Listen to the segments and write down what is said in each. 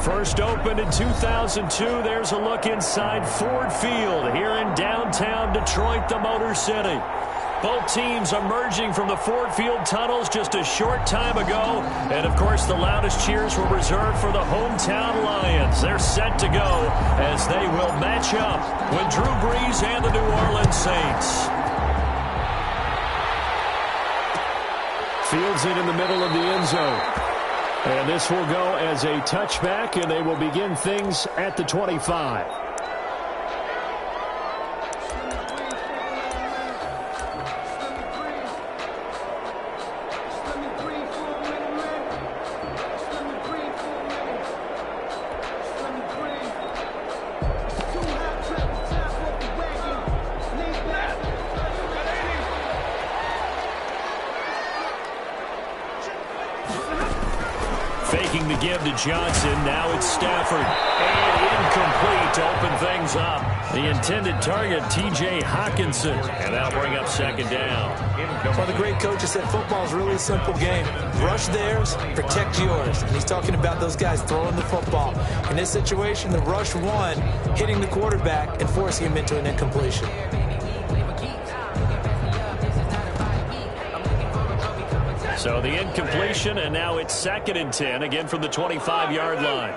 First opened in 2002. There's a look inside Ford Field here in downtown Detroit, the Motor City. Both teams emerging from the Ford Field tunnels just a short time ago. And, of course, the loudest cheers were reserved for the hometown Lions. They're set to go as they will match up with Drew Brees and the New Orleans Saints. Fields in the middle of the end zone. And this will go as a touchback, and they will begin things at the 25. Faking the give to Johnson. Now it's Stafford. And incomplete to open things up. The intended target, T.J. Hawkinson. And that'll bring up second down. Well, the great coach said football is really a simple game. Rush theirs, protect yours. And he's talking about those guys throwing the football. In this situation, the rush one, hitting the quarterback and forcing him into an incompletion. So the incompletion, and now it's 2nd and 10, again from the 25-yard line.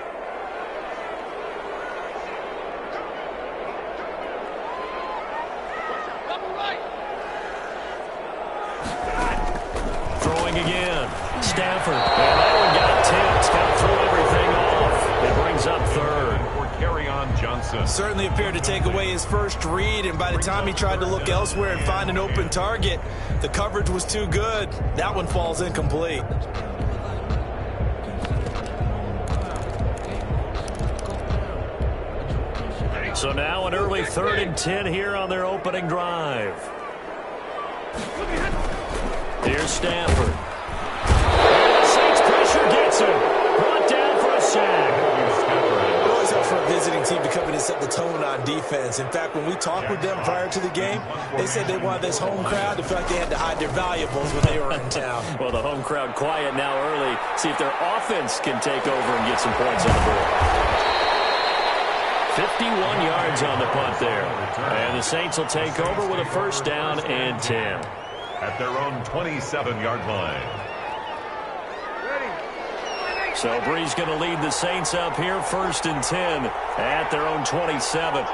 Throwing again. Stafford. And that one got tipped. Got to throw everything off. It brings up 3rd. Johnson certainly appeared to take away his first read, and by the time he tried to look elsewhere and find an open target, the coverage was too good. That one falls incomplete. So now an early 3rd and 10 here on their opening drive. Here's Stafford. And the Saints pressure gets him. Brought down for a sack. For a visiting team to come in and set the tone on defense. In fact, when we talked with them prior to the game, they said they wanted this home crowd to feel like they had to hide their valuables when they were in town. Well, the home crowd quiet now early. See if their offense can take over and get some points on the board. 51 yards on the punt there. And the Saints will take over with a 1st down and 10. At their own 27-yard line. So Brees going to lead the Saints up here, 1st and 10 at their own 27.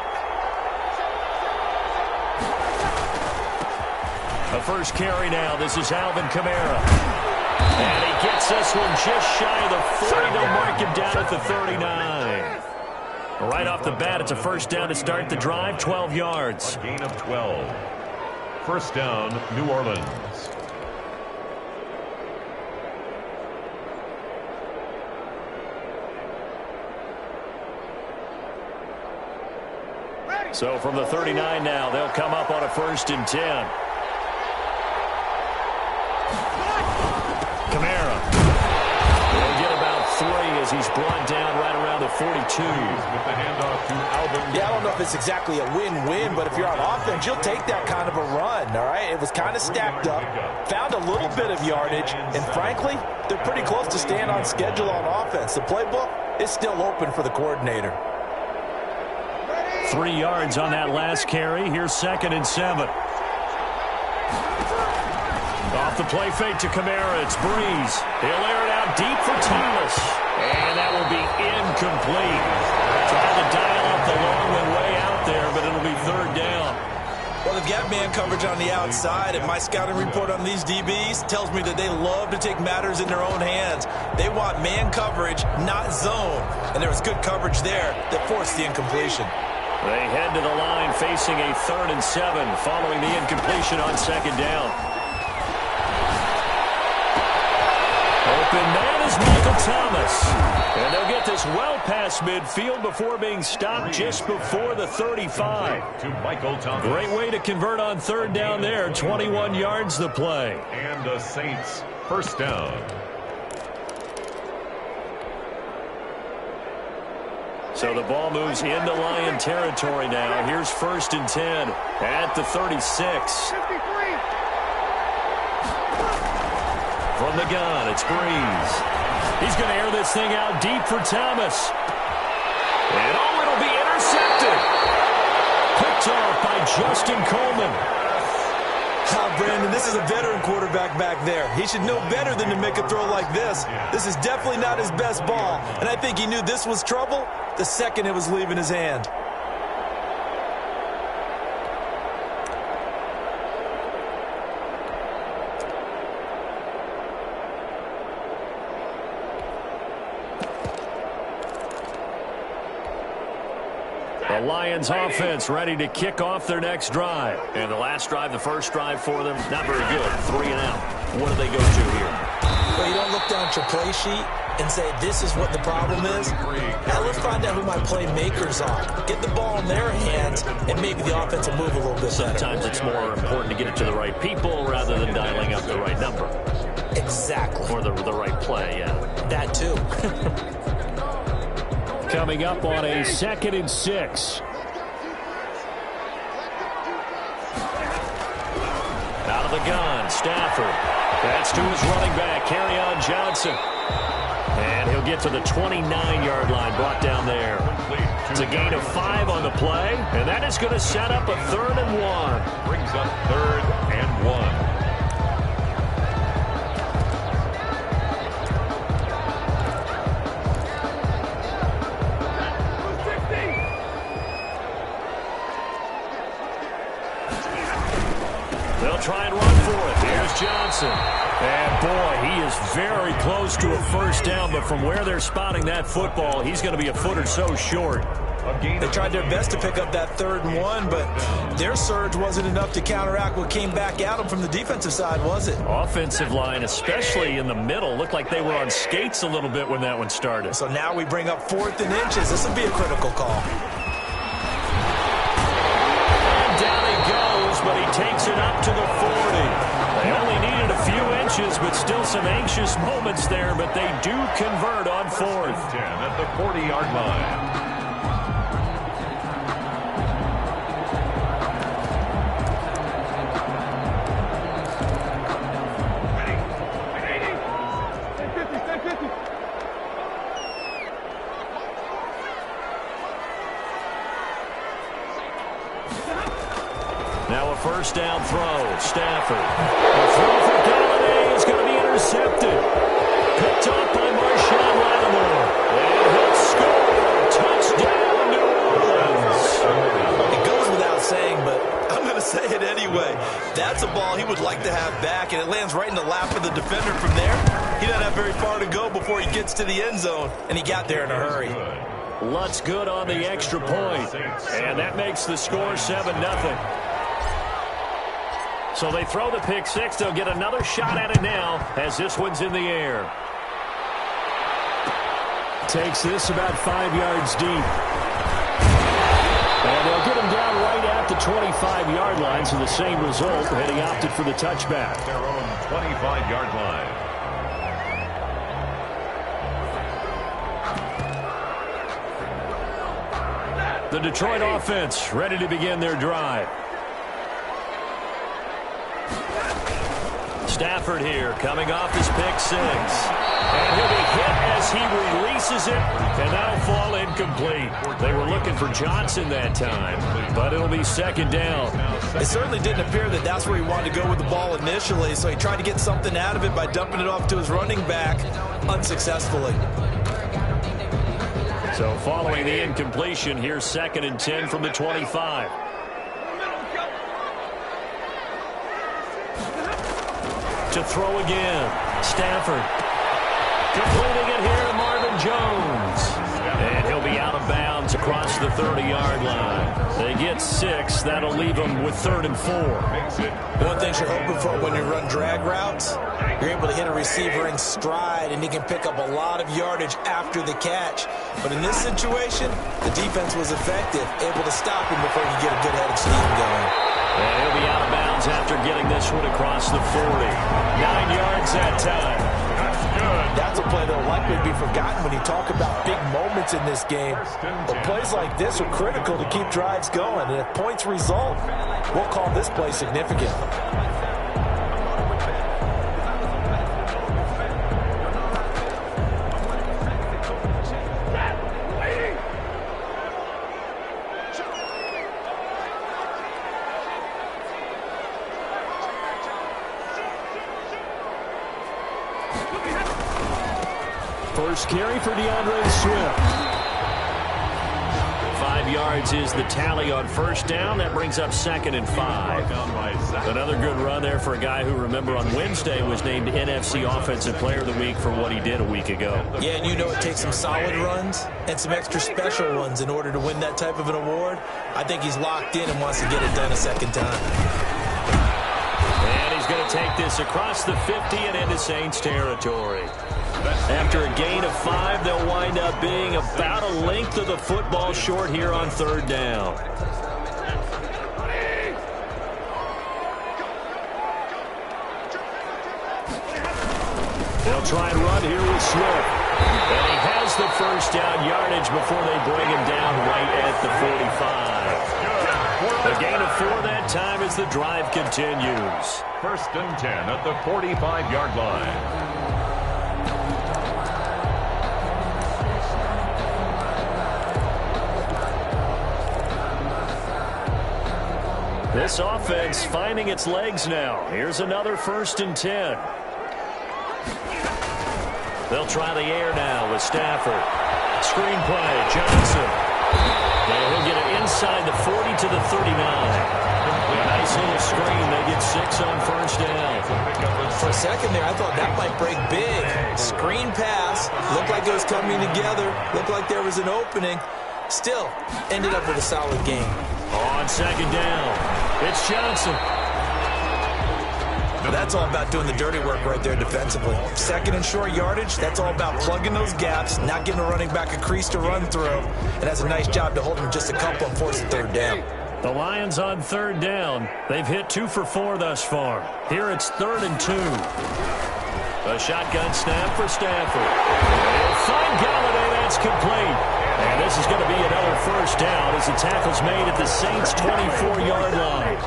The first carry now. This is Alvin Kamara. And he gets this one just shy of the 40. They'll mark him down at the 39. Right off the bat, it's a 1st down to start the drive, 12 yards. A gain of 12. 1st down, New Orleans. So from the 39 now, they'll come up on a 1st and 10. Kamara. They'll get about 3 as he's brought down right around the 42. With the handoff to Alvin. Yeah, I don't know if it's exactly a win-win, but if you're on offense, you'll take that kind of a run, all right? It was kind of stacked up, found a little bit of yardage, and frankly, they're pretty close to staying on schedule on offense. The playbook is still open for the coordinator. 3 yards on that last carry. Here's 2nd and 7. Off the play fake to Kamara. It's Brees. He'll air it out deep for Thomas. And that will be incomplete. Trying to dial up the long one way out there, but it'll be 3rd down. Well, they've got man coverage on the outside, and my scouting report on these DBs tells me that they love to take matters in their own hands. They want man coverage, not zone. And there was good coverage there that forced the incompletion. They head to the line facing a 3rd and 7 following the incompletion on 2nd down. Open man is Michael Thomas. And they'll get this well past midfield before being stopped just before the 35. To Michael Thomas. Great way to convert on 3rd down there. 21 yards the play. And the Saints 1st down. So the ball moves into Lion territory now. Here's 1st and 10 at the 36. From the gun, it's Brees. He's going to air this thing out deep for Thomas. And it'll be intercepted. Picked off by Justin Coleman. Brandon, this is a veteran quarterback back there. He should know better than to make a throw like this. This is definitely not his best ball, and I think he knew this was trouble the second it was leaving his hand. The Lions offense ready to kick off their next drive. And the last drive, the first drive for them, not very good. 3 and out. What do they go to here? Well, you don't look down at your play sheet and say, this is what the problem is. Now let's find out who my playmakers are. Get the ball in their hands, and maybe the offense will move a little bit better. Sometimes it's more important to get it to the right people rather than dialing up the right number. Exactly. Or the right play, yeah. That too. Coming up on a 2nd and 6. Out of the gun, Stafford. That's to his running back, Kerryon Johnson. And he'll get to the 29-yard line, brought down there. It's a gain of 5 on the play, and that is going to set up a 3rd and 1. Brings up 3rd and 1. They'll try and run for it. Here's Johnson. And, boy, he is very close to a first down, but from where they're spotting that football, he's going to be a foot or so short. They tried their best to pick up that 3rd and 1, but their surge wasn't enough to counteract what came back at them from the defensive side, was it? Offensive line, especially in the middle, looked like they were on skates a little bit when that one started. So now we bring up 4th and inches. This will be a critical call. But he takes it up to the 40. They only needed a few inches, but still some anxious moments there, but they do convert on 4th. 10 at the 40-yard line. Now a first down throw. Stafford. The throw for Galladay is going to be intercepted. Picked up by Marshawn Lattimore. And he'll score. Touchdown, New Orleans. It goes without saying, but I'm going to say it anyway. That's a ball he would like to have back, and it lands right in the lap of the defender from there. He doesn't have very far to go before he gets to the end zone, and he got there in a hurry. Lutz good on the extra point. And that makes the score 7-0. So they throw the pick 6. They'll get another shot at it now as this one's in the air. Takes this about 5 yards deep. And they'll get him down right at the 25-yard line, so the same result, and he opted for the touchback. Their own 25-yard line. The Detroit offense ready to begin their drive. Stafford here coming off his pick 6. And he'll be hit as he releases it, and that'll fall incomplete. They were looking for Johnson that time, but it'll be 2nd down. It certainly didn't appear that that's where he wanted to go with the ball initially, so he tried to get something out of it by dumping it off to his running back unsuccessfully. So following the incompletion, here's 2nd and 10 from the 25. To throw again. Stafford. Completing it here to Marvin Jones. And he'll be out of bounds across the 30-yard line. They get 6. That'll leave them with 3rd and 4. One thing you're hoping for when you run drag routes, you're able to hit a receiver in stride, and he can pick up a lot of yardage after the catch. But in this situation, the defense was effective, able to stop him before he could get a good head of steam going. And he'll be out of bounds after getting this one across the 40. 9 yards that time. That's good. That's a play that will likely be forgotten when you talk about big moments in this game. But plays like this are critical to keep drives going. And if points result, we'll call this play significant. First carry for DeAndre Swift. 5 yards is the tally on first down. That brings up 2nd and 5. Another good run there for a guy who, remember, on Wednesday was named NFC Offensive Player of the Week for what he did a week ago. Yeah, and you know it takes some solid runs and some extra special ones in order to win that type of an award. I think he's locked in and wants to get it done a second time. And he's going to take this across the 50 and into Saints territory. After a gain of 5, they'll wind up being about a length of the football short here on 3rd down. They'll try and run here with Swift. And he has the first down yardage before they bring him down right at the 45. A gain of 4 that time as the drive continues. 1st and 10 at the 45-yard line. This offense finding its legs now. Here's another 1st and 10. They'll try the air now with Stafford. Screen play, Johnson. And he'll get it inside the 40 to the 39. A nice little screen. They get 6 on first down. For a second there, I thought that might break big. Screen pass. Looked like it was coming together. Looked like there was an opening. Still, ended up with a solid game. On 2nd down, it's Johnson. That's all about doing the dirty work right there defensively. 2nd and short yardage, that's all about plugging those gaps, not giving a running back a crease to run through, and that's a nice job to hold him just a couple on 4th and 3rd down. The Lions on 3rd down. They've hit 2 for 4 thus far. Here it's 3rd and 2. A shotgun snap for Stafford. They'll find Galladay. That's complete. And this is going to be another first down as the tackle's made at the Saints' 24-yard line.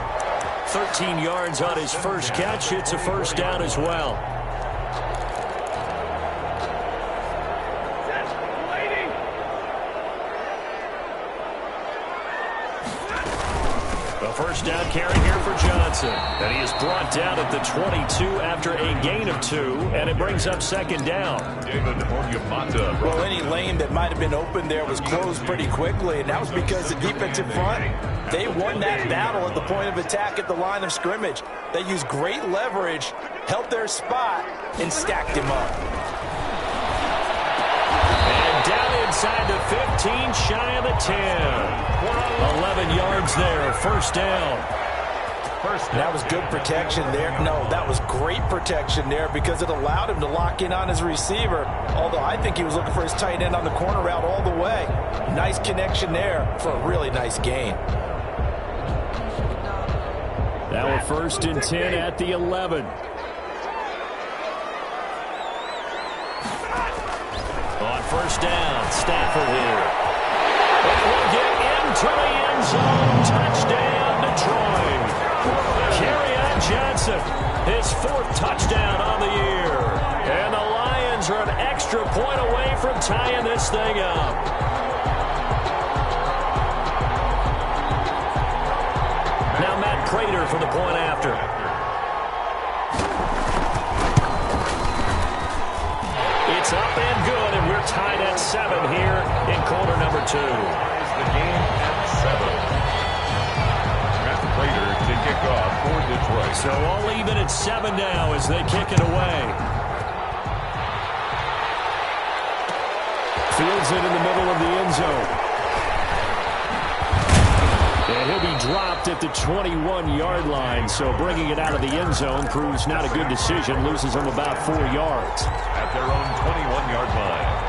13 yards on his first catch. It's a first down as well. A first down carry here for Johnson. And he is brought down at the 22 after a gain of 2. And it brings up 2nd down. Well, any lane that might have been open there was closed pretty quickly. And that was because the defensive front, they won that battle at the point of attack at the line of scrimmage. They used great leverage, held their spot, and stacked him up. And down inside the 15, shy of the 10. 11 yards there, first down. That was good protection there. No, that was great protection there because it allowed him to lock in on his receiver. Although I think he was looking for his tight end on the corner route all the way. Nice connection there for a really nice gain. Now a 1st and 10 at the 11. On first down, Stafford here. It will get into the end zone. Touchdown, Detroit. Kerryon Johnson, his 4th touchdown on the year. And the Lions are an extra point away from tying this thing up. Now Matt Prater for the point after. It's up and good, and we're tied at 7 here in quarter number 2. The game at 7. Matt Prater to kick off for Detroit. So all even at 7 now as they kick it away. Fields it in the middle of the end zone. And he'll be dropped at the 21-yard line. So bringing it out of the end zone proves not a good decision. Loses him about 4 yards. At their own 21-yard line.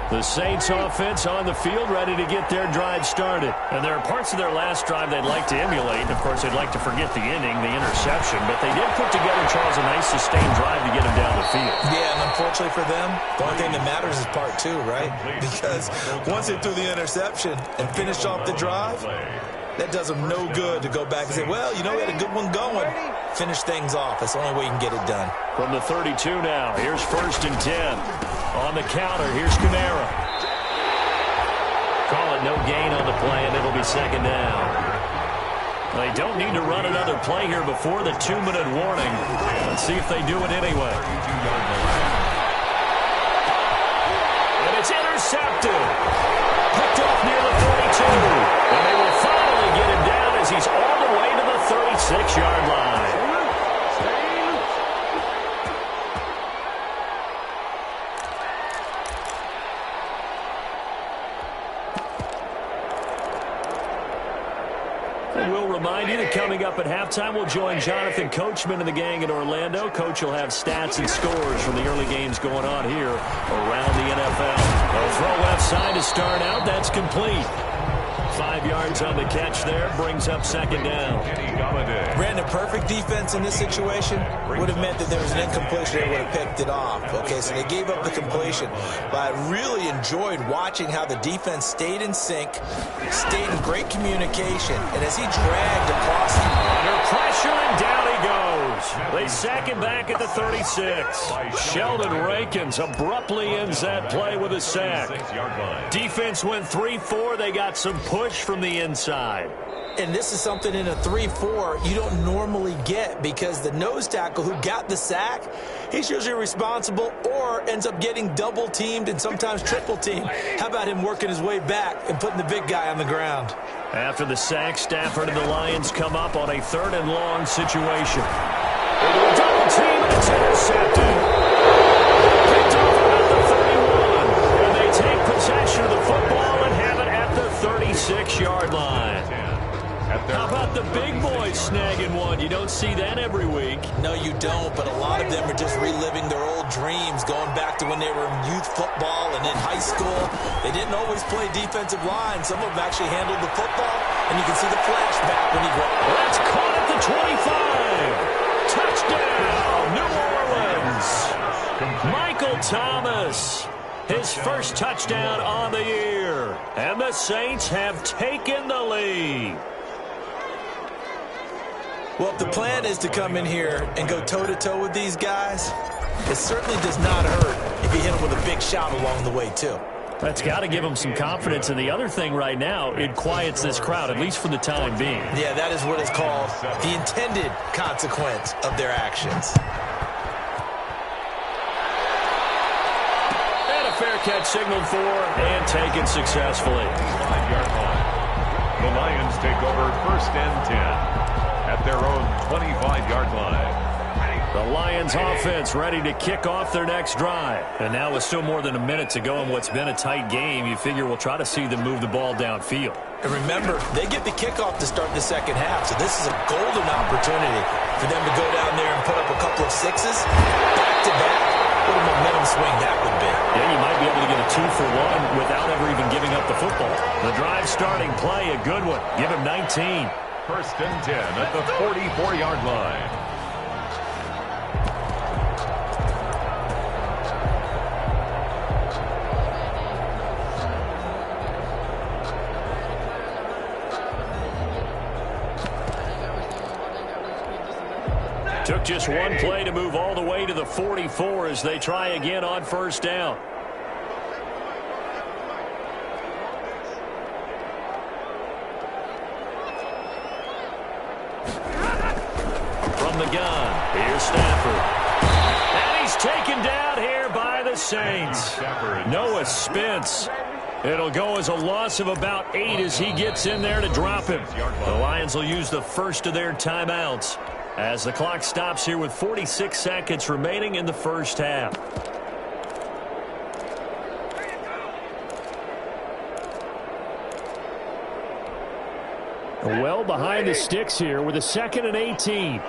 The Saints offense on the field ready to get their drive started. And there are parts of their last drive they'd like to emulate. Of course, they'd like to forget the ending, the interception. But they did put together, Charles, a nice sustained drive to get them down the field. Yeah, and unfortunately for them, the only thing that matters is part 2, right? Because once they threw the interception and finished off the drive, that does them no good to go back and say, well, you know, we had a good one going. Finish things off. That's the only way you can get it done. From the 32 now, here's 1st and 10. On the counter, here's Kamara. Call it no gain on the play, and it'll be 2nd down. They don't need to run another play here before the 2-minute warning. Let's see if they do it anyway. And we'll remind you that coming up at halftime, we'll join Jonathan Coachman and the gang in Orlando. Coach will have stats and scores from the early games going on here around the NFL. A throw left side to start out. That's complete. 5 yards on the catch there. Brings up second down. Brandon, perfect defense in this situation would have meant that there was an incompletion. They would have picked it off. Okay, so they gave up the completion. But I really enjoyed watching how the defense stayed in sync, stayed in great communication, and as he dragged across the... Under pressure, and down he goes. They sack him back at the 36. Sheldon Rankins abruptly ends that play with a sack. Defense went 3-4. They got some push from the inside. And this is something in a 3-4 you don't normally get, because the nose tackle who got the sack, he's usually responsible or ends up getting double teamed and sometimes triple teamed. How about him working his way back and putting the big guy on the ground? After the sack, Stafford and the Lions come up on a 3rd and long situation. Double team, and it's intercepted. Picked off about the 31. And they take possession of the football and have it at the 36-yard line. How about the big boys snagging one? You don't see that every week. No, you don't, but a lot of them are just reliving their old dreams, going back to when they were in youth football and in high school. They didn't always play defensive line. Some of them actually handled the football, and you can see the flashback when he grabbed. That's caught at the 25. Touchdown, New Orleans. Michael Thomas, his first touchdown on the year. And the Saints have taken the lead. Well, if the plan is to come in here and go toe-to-toe with these guys, it certainly does not hurt if you hit them with a big shot along the way, too. That's got to give them some confidence. And the other thing right now, it quiets this crowd, at least for the time being. Yeah, that is what is called the intended consequence of their actions. And a fair catch signaled for and taken successfully. 5-yard line. The Lions take over 1st and 10. At their own 25-yard line. The Lions offense ready to kick off their next drive. And now with still more than a minute to go in what's been a tight game, you figure we'll try to see them move the ball downfield. And remember, they get the kickoff to start the second half, so this is a golden opportunity for them to go down there and put up a couple of sixes, back-to-back. What a momentum swing that would be. Yeah, you might be able to get a 2-for-1 without ever even giving up the football. The drive starting play, a good one. Give him 19. 1st and 10 at the 44-yard line. Took just one play to move all the way to the 44 as they try again on 1st down. From the gun, here's Stafford. And he's taken down here by the Saints. Noah Spence. It'll go as a loss of about 8 as he gets in there to drop him. The Lions will use the first of their timeouts as the clock stops here with 46 seconds remaining in the first half. Well behind the sticks here with a 2nd and 18.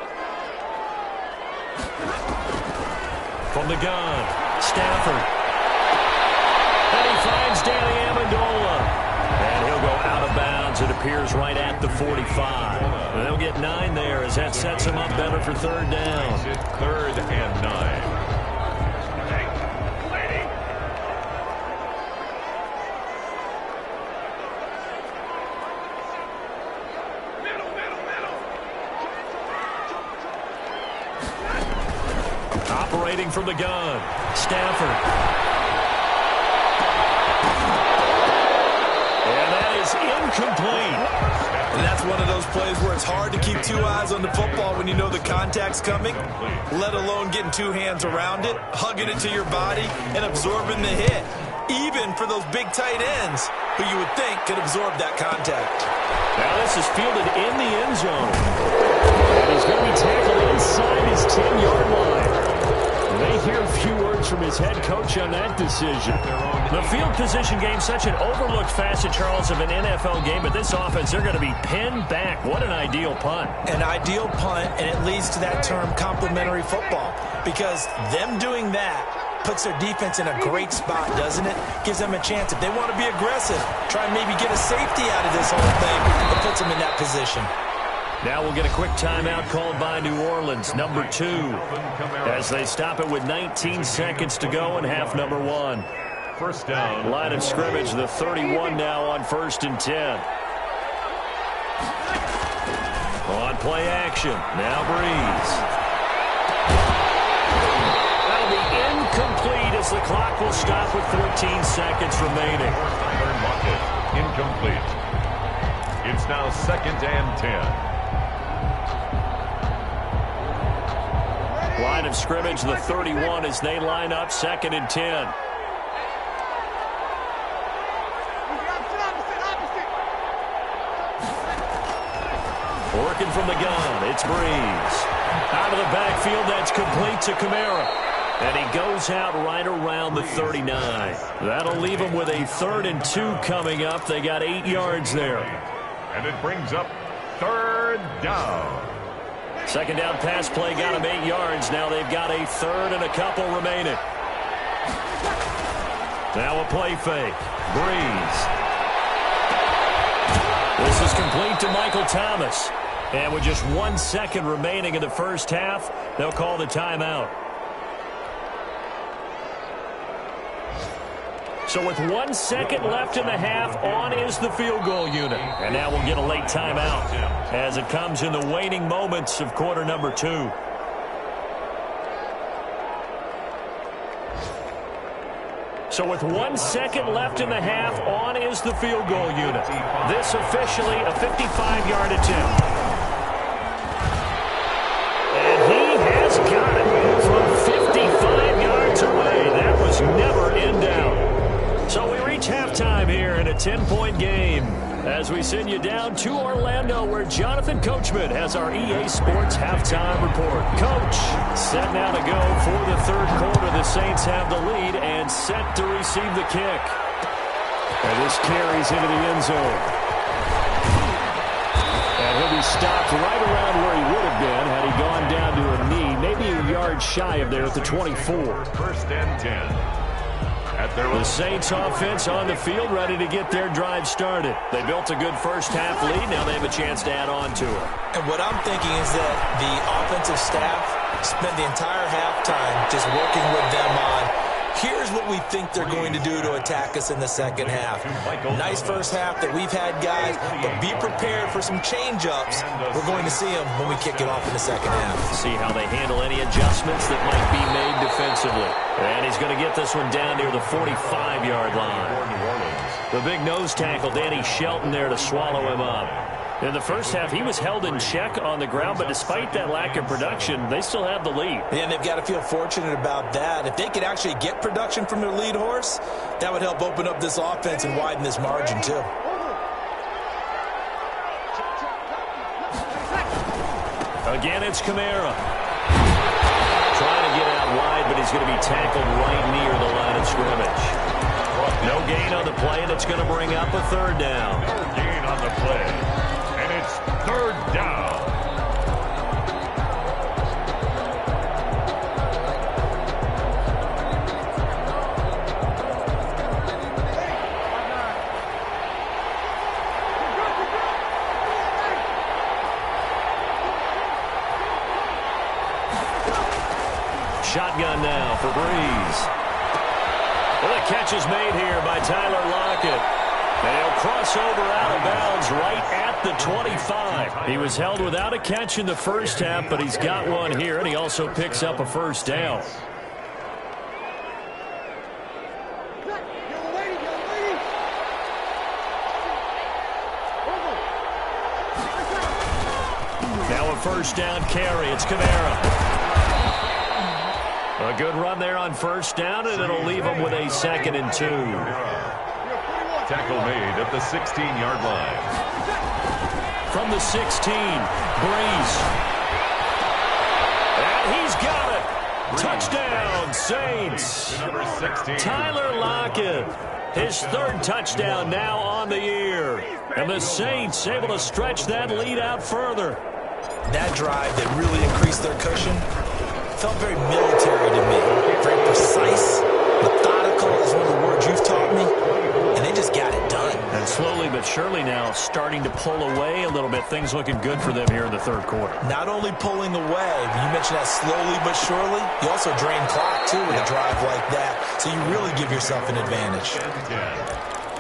From the gun, Stafford. And he finds Danny Amendola. And he'll go out of bounds. It appears right at the 45. And they'll get 9 there as that sets him up better for 3rd down. 3rd and 9. Operating from the gun, Stafford. And that is incomplete. And that's one of those plays where it's hard to keep 2 eyes on the football when you know the contact's coming, let alone getting 2 hands around it, hugging it to your body, and absorbing the hit. Even for those big tight ends who you would think could absorb that contact. Now this is fielded in the end zone. And he's going to be tackled inside his 10-yard line. may hear a few words from his head coach on that decision. The field position game, such an overlooked facet, Charles, of an NFL game, but this offense, they're going to be pinned back. What an ideal punt. An ideal punt, and it leads to that term complementary football, because them doing that puts their defense in a great spot, doesn't it? Gives them a chance. If they want to be aggressive, try and maybe get a safety out of this whole thing. It puts them in that position. Now we'll get a quick timeout called by New Orleans, number 2, as they stop it with 19 seconds to go in half number 1. First down. Line of scrimmage, the 31 now on 1st and 10. On play action, now Breeze. That'll be incomplete as the clock will stop with 14 seconds remaining. Incomplete. It's now 2nd and 10. Line of scrimmage, the 31 as they line up, 2nd and 10. Working from the gun, it's Breeze. Out of the backfield, that's complete to Kamara. And he goes out right around the 39. That'll leave him with a 3rd and 2 coming up. They got 8 yards there. And it brings up 3rd down. 2nd down pass play got him 8 yards. Now they've got a 3rd and a couple remaining. Now a play fake. Breeze. This is complete to Michael Thomas. And with just 1 second remaining in the first half, they'll call the timeout. So with 1 second left in the half, on is the field goal unit. And now we'll get a late timeout as it comes in the waning moments of quarter number 2. So with 1 second left in the half, on is the field goal unit. This officially a 55-yard attempt. And he has got it from 55 yards away. That was never in doubt. So we reach halftime here in a 10-point game as we send you down to Orlando, where Jonathan Coachman has our EA Sports halftime report. Coach, set now to go for the 3rd quarter. The Saints have the lead and set to receive the kick. And this carries into the end zone. And he'll be stopped right around where he would have been had he gone down to a knee, maybe a yard shy of there at the 24. 1st and 10. The Saints offense on the field, ready to get their drive started. They built a good first half lead. Now they have a chance to add on to it. And what I'm thinking is that the offensive staff spent the entire halftime just working with them on, here's what we think they're going to do to attack us in the second half. Nice first half that we've had, guys, but be prepared for some change-ups. We're going to see them when we kick it off in the second half. See how they handle any adjustments that might be made defensively. And he's going to get this one down near the 45-yard line. The big nose tackle, Danny Shelton, there to swallow him up. In the first half, he was held in check on the ground, but despite that lack of production, they still have the lead. Yeah, and they've got to feel fortunate about that. If they could actually get production from their lead horse, that would help open up this offense and widen this margin, too. Again, it's Kamara. Trying to get out wide, but he's going to be tackled right near the line of scrimmage. No gain on the play, and it's going to bring up a 3rd down. No gain on the play. And it's 3rd down. Shotgun now for Breeze. Well, the catch is made here by Tyler Lockett. They'll cross over out of bounds right at the 25. He was held without a catch in the first half, but he's got one here, and he also picks up a 1st down. Now a 1st down carry. It's Kamara. A good run there on 1st down, and it'll leave him with a 2nd and 2. Tackle made at the 16-yard line. From the 16, Breeze. And he's got it. Touchdown, Saints. Number 16. Tyler Lockett, his third touchdown now on the year. And the Saints able to stretch that lead out further. That drive that really increased their cushion felt very military to me. Very precise, methodical is one of the words you've taught me. And they just got it done. And slowly but surely now starting to pull away a little bit. Things looking good for them here in the third quarter. Not only pulling away, you mentioned that slowly but surely, you also drain clock too with a drive like that. So you really give yourself an advantage.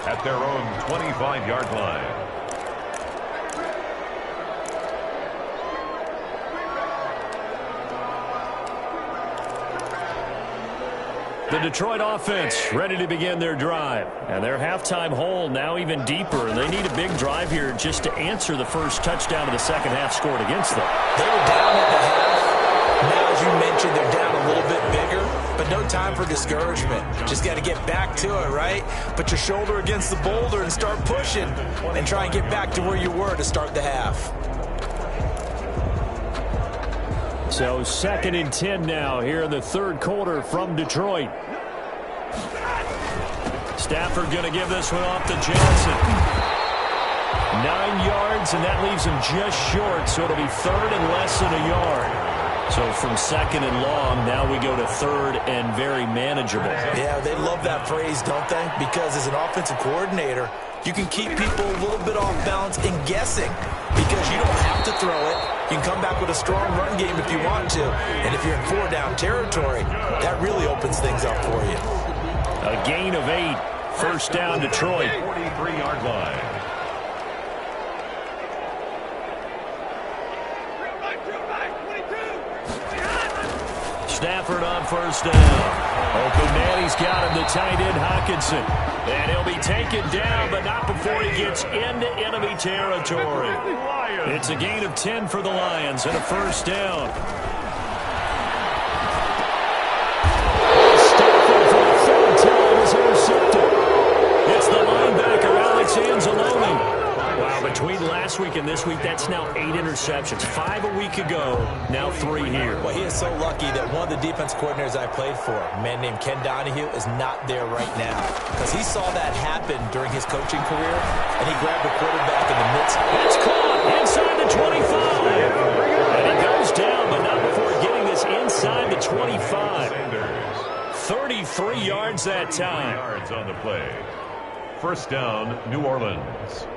At their own 25-yard line. The Detroit offense ready to begin their drive. And their halftime hole now even deeper. And they need a big drive here just to answer the first touchdown of the second half scored against them. They were down at the half. Now, as you mentioned, they're down a little bit bigger. But no time for discouragement. Just got to get back to it, right? Put your shoulder against the boulder and start pushing. And try and get back to where you were to start the half. So 2nd and 10 now here in the third quarter from Detroit. Stafford going to give this one off to Johnson. 9 yards, and that leaves him just short, so it'll be third and less than a yard. So from second and long, now we go to third and very manageable. Yeah, they love that phrase, don't they? Because as an offensive coordinator, you can keep people a little bit off balance and guessing because you don't have to throw it. You can come back with a strong run game if you want to. And if you're in 4-down territory, that really opens things up for you. A gain of 8. First down, Detroit. 43-yard line. Stafford on first down. Open man, he's got him, the tight end, Hockenson. And he'll be taken down, but not before he gets into enemy territory. It's a gain of 10 for the Lions and a first down. Stafford for the third time is intercepted. It's the linebacker, Alex Anzalone. Wow, between last week and this week, that's now 8 interceptions. 5 a week ago, now 3 here. Well, he is so lucky that one of the defense coordinators I played for, a man named Ken Donahue, is not there right now. Because he saw that happen during his coaching career, and he grabbed the quarterback in the midst. It's caught inside the 25. And he goes down, but not before getting this inside the 25. 33 yards that time. 3 yards on the play. First down, New Orleans.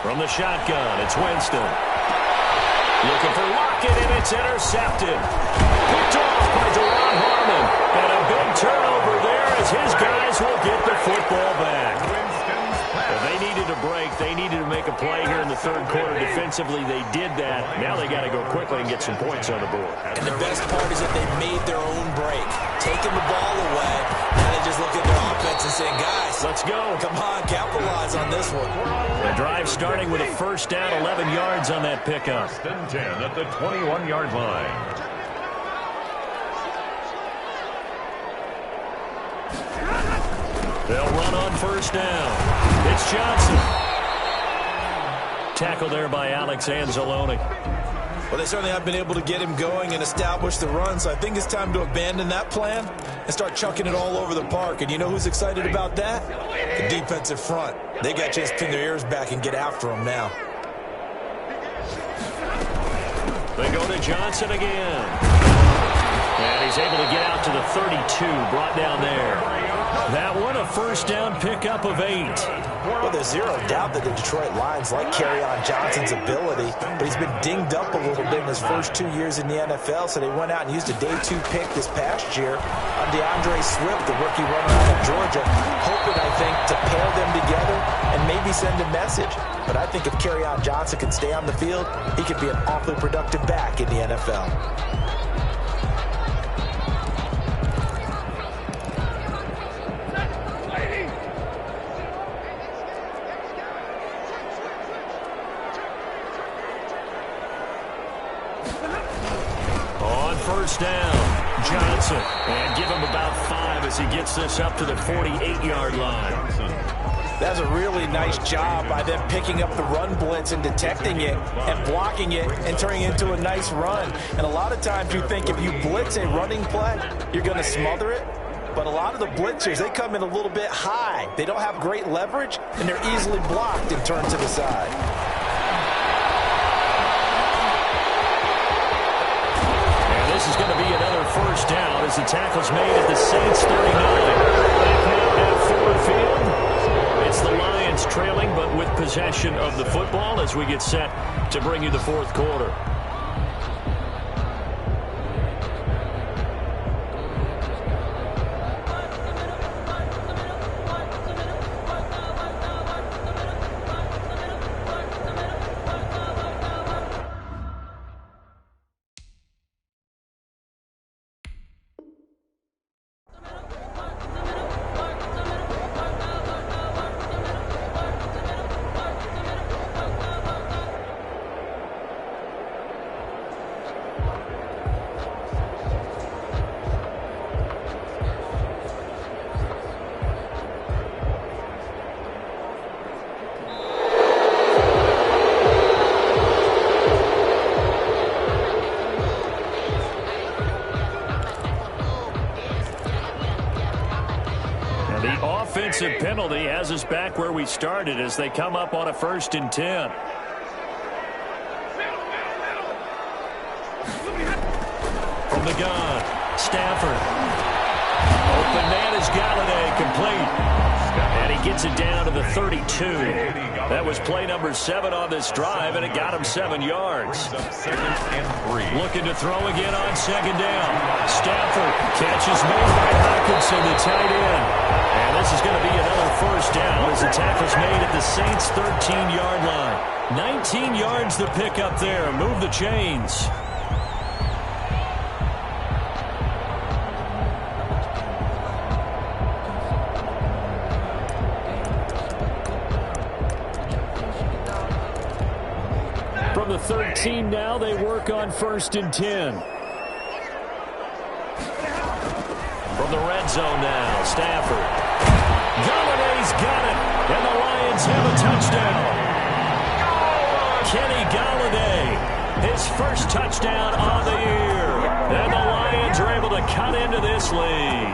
From the shotgun, it's Winston. Looking for Lockett, and it's intercepted. Picked off by Deron Harmon. And a big turnover there as his guys will get the football back. Well, they needed a break. They needed to make a play here in the third quarter defensively. They did that. Now they got to go quickly and get some points on the board. And the best part is that they made their own break. Taking the ball away. Now they just look at their offense and saying, guys, let's go. Come on, capitalize on this one. The drive starting with a first down, 11 yards on that pickup. First and 10 at the 21-yard line. They'll run on first down. It's Johnson. Tackled there by Alex Anzalone. Well, they certainly have been able to get him going and establish the run, so I think it's time to abandon that plan and start chucking it all over the park. And you know who's excited about that? The defensive front. They got a chance to pin their ears back and get after him now. They go to Johnson again. And he's able to get out to the 32, brought down there. That one, a first down pickup of 8. Well, there's zero doubt that the Detroit Lions like Kerryon Johnson's ability, but he's been dinged up a little bit in his first 2 years in the NFL, so they went out and used a day 2 pick this past year on DeAndre Swift, the rookie runner out of Georgia, hoping, I think, to pair them together and maybe send a message. But I think if Kerryon Johnson can stay on the field, he could be an awfully productive back in the NFL. First down, Johnson. gets this up to the 48-yard line. That's a really nice job by them picking up the run blitz and detecting it and blocking it and turning it into a nice run. And a lot of times you think if you blitz a running play, you're going to smother it. But a lot of the blitzers, they come in a little bit high. They don't have great leverage, and they're easily blocked and turned to the side. And this is going to be another first down as the tackle's made at the Saints 39. Back now at Ford Field. It's the Lions trailing, but with possession of the football as we get set to bring you the fourth quarter. Offensive penalty has us back where we started as they come up on a 1st and 10. From the gun, Stafford. Open man is Galladay, complete. And he gets it down to the 32. That was play number 7 on this drive, and it got him 7 yards. Looking to throw again on 2nd down. Stafford catches made by Hawkinson, the tight end. And this is going to be another first down as the tackle's made at the Saints' 13-yard line. 19 yards to pick up there. Move the chains. From the 13 now, they work on 1st and 10. From the red zone now, Stafford. Galladay's got it, and the Lions have a touchdown. Kenny Galladay, his first touchdown on the year. And the Lions are able to cut into this lead.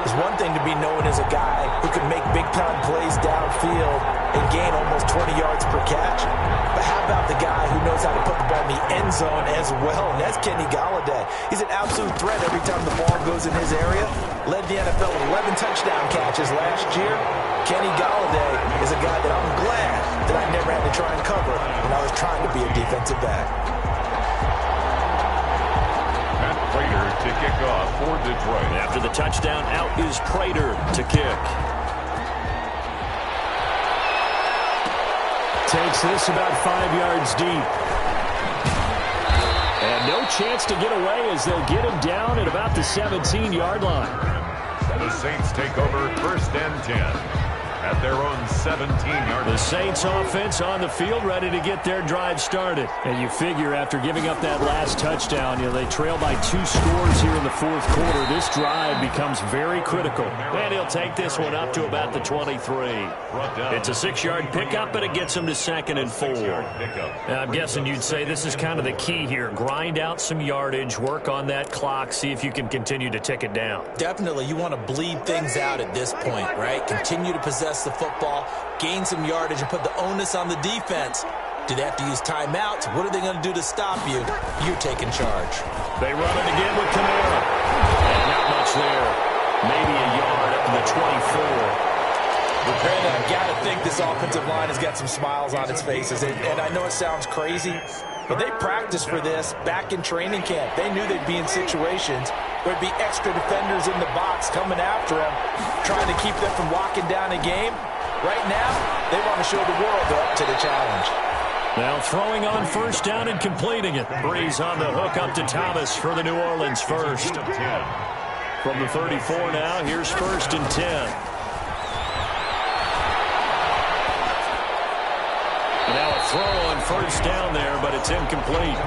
It's one thing to be known as a guy who can make big-time plays downfield and gain almost 20 yards per catch. But how about the guy who knows how to put the ball in the end zone as well? And that's Kenny Galladay. He's an absolute threat every time the ball goes in his area. Led the NFL with 11 touchdown catches last year. Kenny Galladay is a guy that I'm glad that I never had to try and cover when I was trying to be a defensive back. Prater to kick off for Detroit. After the touchdown, out is Prater to kick. Takes this about 5 yards deep. And no chance to get away as they'll get him down at about the 17-yard line. The Saints take over 1st and 10. At their own 17-yard line. The Saints offense on the field ready to get their drive started. And you figure after giving up that last touchdown, they trail by 2 scores here in the 4th quarter. This drive becomes very critical. And he'll take this one up to about the 23. It's a 6-yard pickup, but it gets him to 2nd and 4. I'm guessing you'd say this is kind of the key here. Grind out some yardage, work on that clock, see if you can continue to tick it down. Definitely. You want to bleed things out at this point, right? Continue to possess the football, gain some yardage, and put the onus on the defense. Do they have to use timeouts? What are they going to do to stop you? You're taking charge. They run it again with Kamara. And not much there. Maybe a yard up to the 24. Brandon, I've got to think this offensive line has got some smiles on its faces. And I know it sounds crazy, but they practiced for this back in training camp. They knew they'd be in situations where there'd be extra defenders in the box coming after them, trying to keep them from locking down a game. Right now, they want to show the world they're up to the challenge. Now throwing on 1st down and completing it. Breeze on the hook up to Thomas for the New Orleans first. From the 34 now, here's 1st and 10. Now a throw on first down there, but it's incomplete.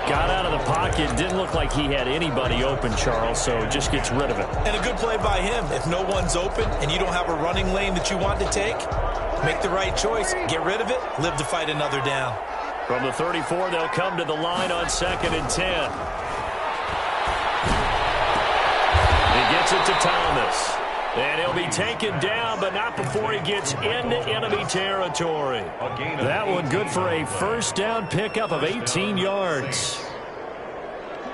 Got out of the pocket. Didn't look like he had anybody open, Charles, so just gets rid of it. And a good play by him. If no one's open and you don't have a running lane that you want to take, make the right choice. Get rid of it. Live to fight another down. From the 34, they'll come to the line on 2nd and 10. He gets it to Thomas. And he'll be taken down, but not before he gets into enemy territory. That one good for a first down pickup of 18 yards.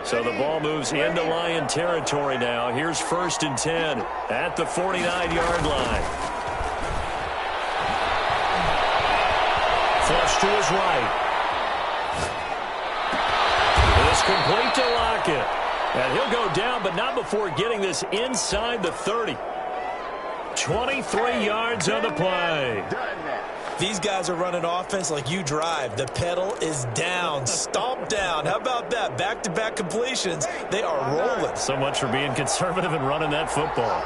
So the ball moves into Lion territory now. Here's 1st and 10 at the 49-yard line. Flush to his right. It's complete to Lockett. And he'll go down, but not before getting this inside the 30. 23 yards on the play. These guys are running offense like you drive. The pedal is down, stomp down. How about that? Back-to-back completions. They are rolling. So much for being conservative and running that football.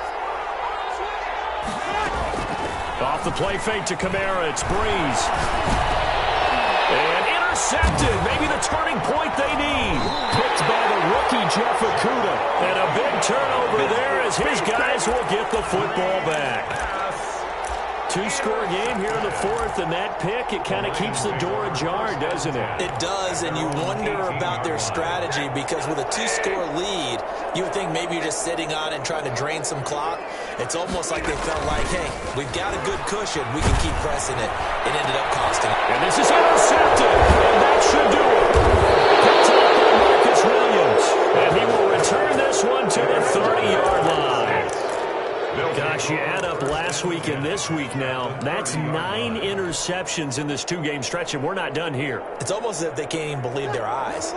Off the play fake to Kamara. It's Breeze. And intercepted. Maybe the turning point they need. Picked by the rookie Jeff Okudah. And a big turnover there as his guys will get the football back. Two-score game here in the 4th, and that pick, it kind of keeps the door ajar, doesn't it? It does, and you wonder about their strategy because with a 2-score lead, you would think maybe you're just sitting on it and trying to drain some clock. It's almost like they felt like, hey, we've got a good cushion. We can keep pressing it. It ended up costing. And this is intercepted, and that should do it. Picked up by Marcus Williams, and he will return this one to the 30-yard line. Gosh, you add up last week and this week now, that's 9 interceptions in this 2-game stretch, and we're not done here. It's almost as if they can't even believe their eyes.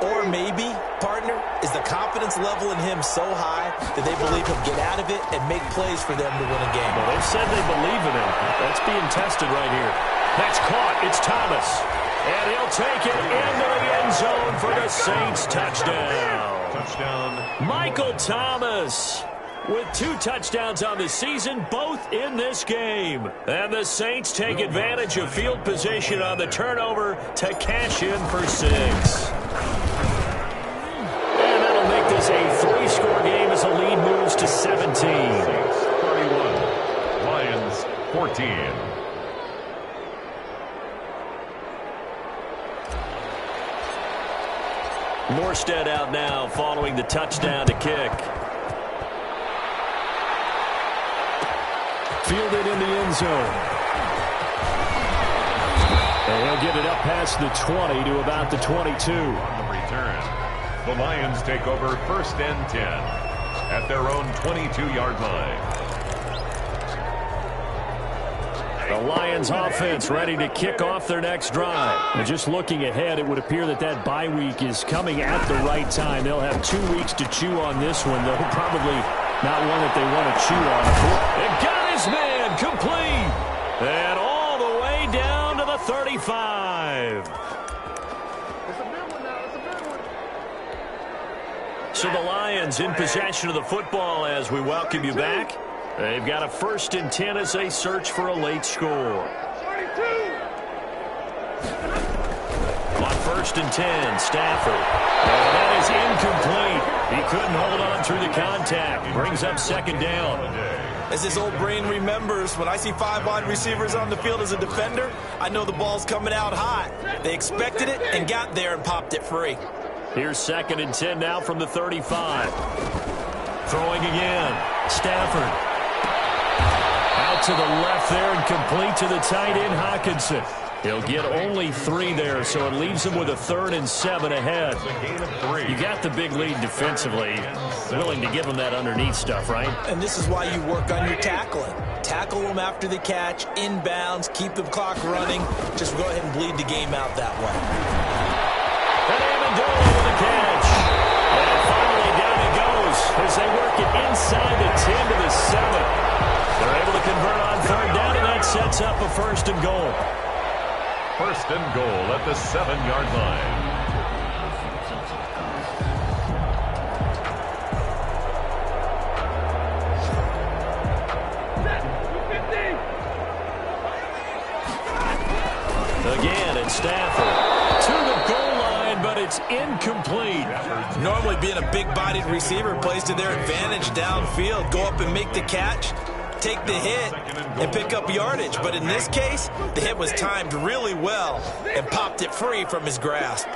Or maybe, partner, is the confidence level in him so high that they believe he'll get out of it and make plays for them to win a game. Well, they've said they believe in him. That's being tested right here. That's caught. It's Thomas. And he'll take it into the end zone for the Saints touchdown. Michael Thomas with 2 touchdowns on the season, both in this game. And the Saints take advantage of field position on the turnover to cash in for 6. And that'll make this a 3-score game as the lead moves to 17. 31, Lions 14. Morstead out now following the touchdown to kick. Fielded in the end zone. And he'll get it up past the 20 to about the 22. On the return, the Lions take over 1st and 10 at their own 22-yard line. The Lions offense ready to kick off their next drive. And just looking ahead, it would appear that that bye week is coming at the right time. They'll have 2 weeks to chew on this one, though probably not one that they want to chew on. It got his man complete. And all the way down to the 35. So the Lions in possession of the football as we welcome you back. They've got a 1st and 10 as they search for a late score. On 1st and 10, Stafford. And that is incomplete. He couldn't hold on through the contact. Brings up 2nd down. As this old brain remembers, when I see 5 wide receivers on the field as a defender, I know the ball's coming out hot. They expected it and got there and popped it free. Here's 2nd and 10 now from the 35. Throwing again. Stafford. Out to the left there and complete to the tight end, Hockenson. He'll get only 3 there, so it leaves him with a 3rd and 7 ahead. You got the big lead defensively. Willing to give him that underneath stuff, right? And this is why you work on your tackling. Tackle them after the catch, inbounds, keep the clock running. Just go ahead and bleed the game out that way. And Amendola with a catch. And finally down he goes as they work it inside the 10 to the 7. They're able to convert on 3rd down, and that sets up a 1st and goal. 1st and goal at the 7-yard line. The incomplete. Normally being a big-bodied receiver plays to their advantage downfield. Go up and make the catch, take the hit, and pick up yardage. But in this case, the hit was timed really well and popped it free from his grasp.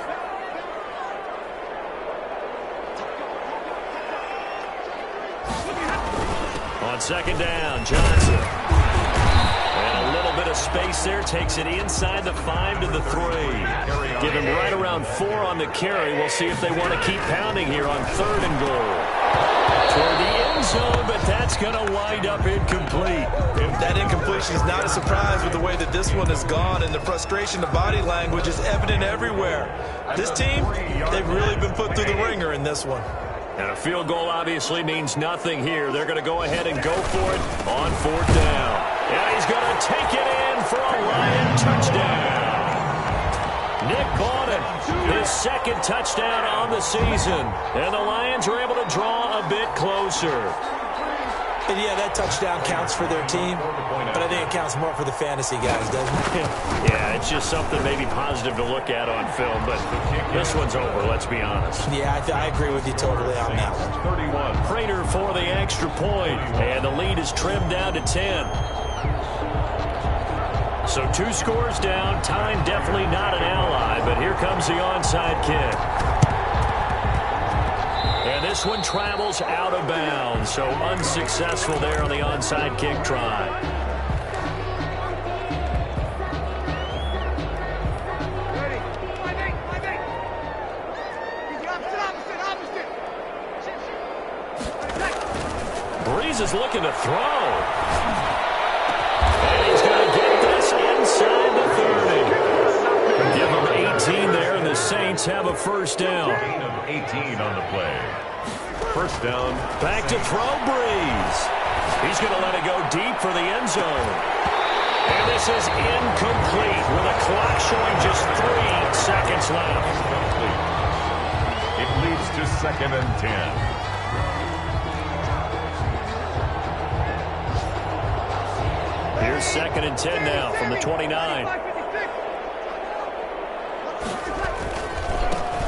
On second down, Johnson. And a little bit of space there. Takes it inside the 5 to the 3. Give him right around 4 on the carry. We'll see if they want to keep pounding here on 3rd and goal. Toward the end zone, but that's going to wind up incomplete. That incompletion is not a surprise with the way that this one has gone, and the frustration, the body language is evident everywhere. This team, they've really been put through the ringer in this one. And a field goal obviously means nothing here. They're going to go ahead and go for it on 4th down. And he's going to take it in for a Lion touchdown. Nick Bawden, his 2nd touchdown on the season. And the Lions are able to draw a bit closer. And yeah, that touchdown counts for their team, but I think it counts more for the fantasy guys, doesn't it? Yeah, it's just something maybe positive to look at on film, but this one's over, let's be honest. Yeah, I agree with you totally on that one. 31. Prater for the extra point, and the lead is trimmed down to 10. So 2 scores down, time definitely not an ally, but here comes the onside kick. And this one travels out of bounds, so unsuccessful there on the onside kick try. Breeze is looking to throw. And he's going to get this inside the 30. Give him 18 there, and the Saints have a 1st down. Gain of 18 on the play. 1st down. Back to throw, Breeze. He's going to let it go deep for the end zone. And this is incomplete with a clock showing just 3 seconds left. It leads to 2nd and 10. Here's 2nd and 10 now from the 29.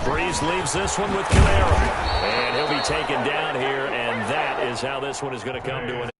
Breeze leaves this one with Kamara. And he'll be taken down here, and that is how this one is going to come to an end.